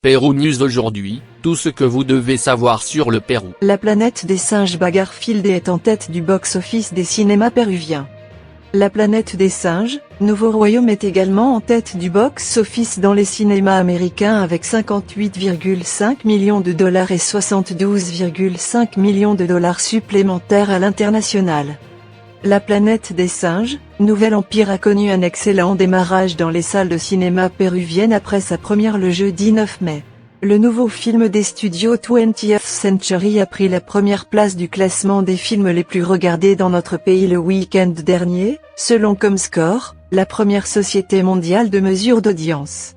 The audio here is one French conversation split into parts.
Pérou News aujourd'hui, tout ce que vous devez savoir sur le Pérou. La planète des singes Bagarfield est en tête du box-office des cinémas péruviens. La planète des singes, Nouveau Royaume est également en tête du box-office dans les cinémas américains avec 58,5 millions de dollars et 72,5 millions de dollars supplémentaires à l'international. La planète des singes, Nouvel Empire a connu un excellent démarrage dans les salles de cinéma péruviennes après sa première le jeudi 9 mai. Le nouveau film des studios 20th Century a pris la première place du classement des films les plus regardés dans notre pays le week-end dernier, selon Comscore, la première société mondiale de mesure d'audience.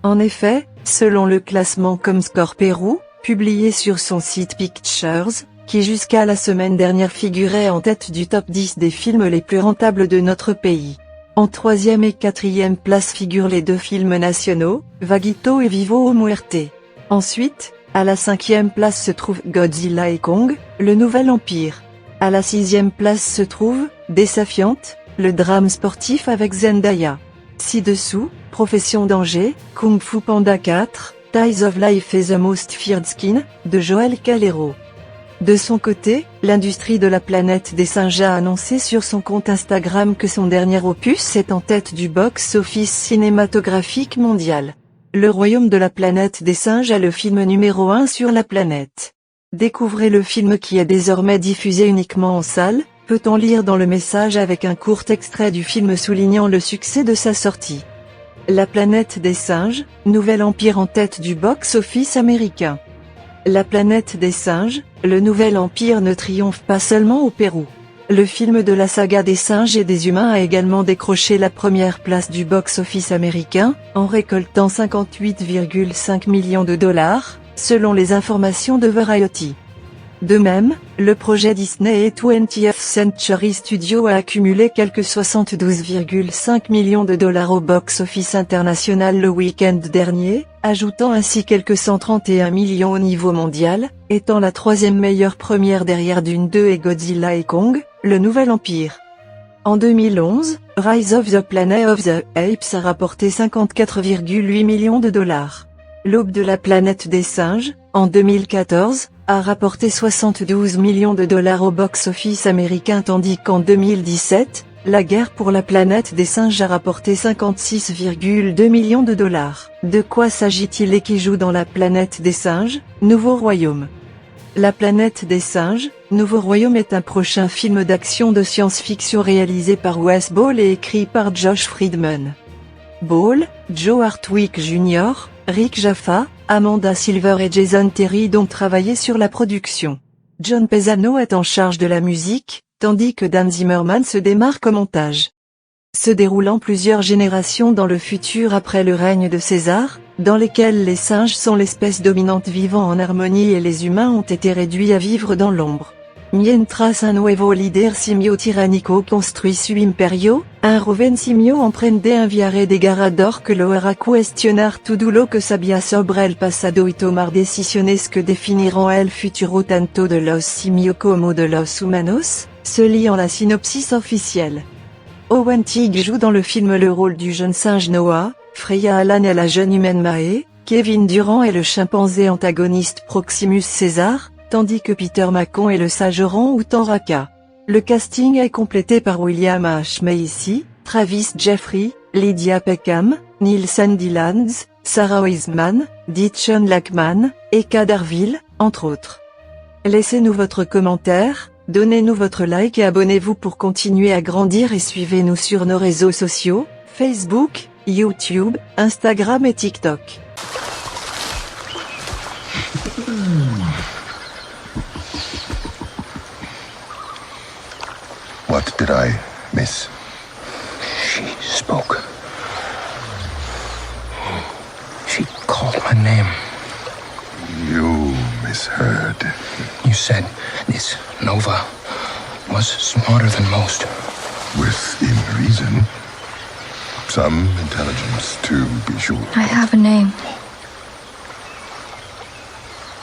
En effet, selon le classement Comscore Pérou, publié sur son site Pictures, qui jusqu'à la semaine dernière figurait en tête du top 10 des films les plus rentables de notre pays. En troisième et quatrième place figurent les deux films nationaux, Vaguito et Vivo o Muerte. Ensuite, à la cinquième place se trouve Godzilla et Kong, le Nouvel Empire. À la sixième place se trouve Desafiante, le drame sportif avec Zendaya. Ci-dessous, Profession danger, Kung Fu Panda 4, Ties of Life et The Most Feared Skin, de Joel Calero. De son côté, l'industrie de la planète des singes a annoncé sur son compte Instagram que son dernier opus est en tête du box-office cinématographique mondial. Le royaume de la planète des singes a le film numéro 1 sur la planète. Découvrez le film qui est désormais diffusé uniquement en salle, peut-on lire dans le message avec un court extrait du film soulignant le succès de sa sortie. La planète des singes, Nouvel Empire en tête du box-office américain. La planète des singes, le Nouvel Empire ne triomphe pas seulement au Pérou. Le film de la saga des singes et des humains a également décroché la première place du box-office américain, en récoltant 58,5 millions de dollars, selon les informations de Variety. De même, le projet Disney et 20th Century Studios a accumulé quelques 72,5 millions de dollars au box-office international le week-end dernier, ajoutant ainsi quelques 131 millions au niveau mondial, étant la troisième meilleure première derrière Dune 2 et Godzilla et Kong, le Nouvel Empire. En 2011, Rise of the Planet of the Apes a rapporté 54,8 millions de dollars. L'Aube de la planète des singes, en 2014, a rapporté 72 millions de dollars au box-office américain tandis qu'en 2017, La guerre pour la planète des singes a rapporté 56,2 millions de dollars. De quoi s'agit-il et qui joue dans La planète des singes, Nouveau Royaume? La planète des singes, Nouveau Royaume est un prochain film d'action de science-fiction réalisé par Wes Ball et écrit par Josh Friedman. Ball, Joe Hartwick Jr., Rick Jaffa, Amanda Silver et Jason Terry ont travaillé sur la production. John Pesano est en charge de la musique, tandis que Dan Zimmerman se démarque au montage. Se déroulant plusieurs générations dans le futur après le règne de César, dans lesquelles les singes sont l'espèce dominante vivant en harmonie et les humains ont été réduits à vivre dans l'ombre. Mientras un nuevo líder simio tiránico construit su imperio, un joven simio emprende enviare de Garador que lo hará cuestionar todo lo que sabía sobre el pasado y tomar decisiones que definirán el futuro tanto de los simios como de los humanos, se lit en la synopsis officielle. Owen Teague joue dans le film le rôle du jeune singe Noah, Freya Allan est la jeune humaine Mae, Kevin Durant est le chimpanzé antagoniste Proximus César, tandis que Peter Macon est le sage orang-outan Raka. Le casting est complété par William H. Macy, Travis Jeffrey, Lydia Peckham, Neil Sandilands, Sarah Wiseman, Ditchon Lackman, et Darville, entre autres. Laissez-nous votre commentaire, donnez-nous votre like et abonnez-vous pour continuer à grandir et suivez-nous sur nos réseaux sociaux, Facebook, YouTube, Instagram et TikTok. What did I miss? She spoke. She called my name. You misheard. You said this Nova was smarter than most. Within reason. Some intelligence, to be sure. I have a name.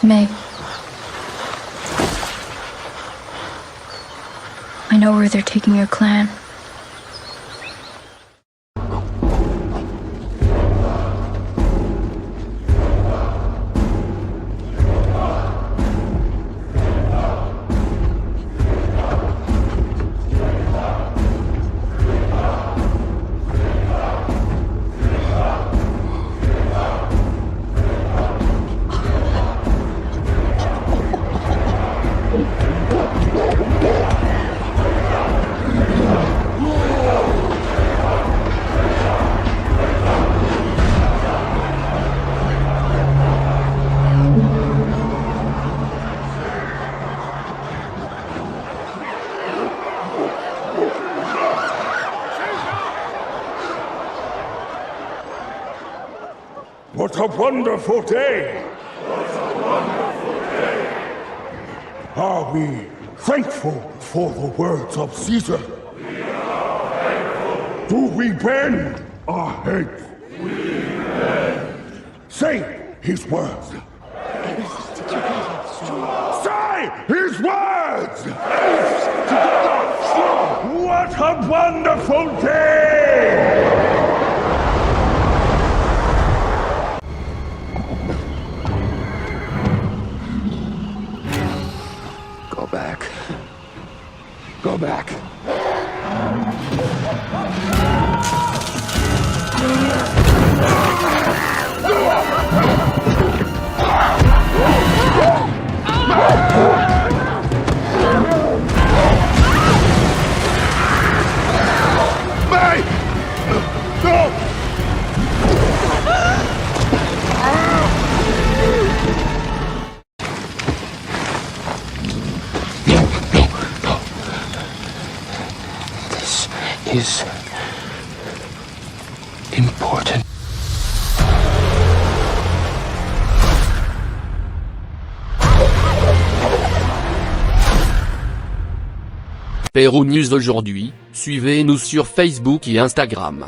May. I know where they're taking your clan. a wonderful day! Are we thankful for the words of Caesar? Do we bend our heads? Say his words! Say his words! What a wonderful day! Go back. Go back. May! No! No. This is important. Pérou News aujourd'hui, suivez-nous sur Facebook et Instagram.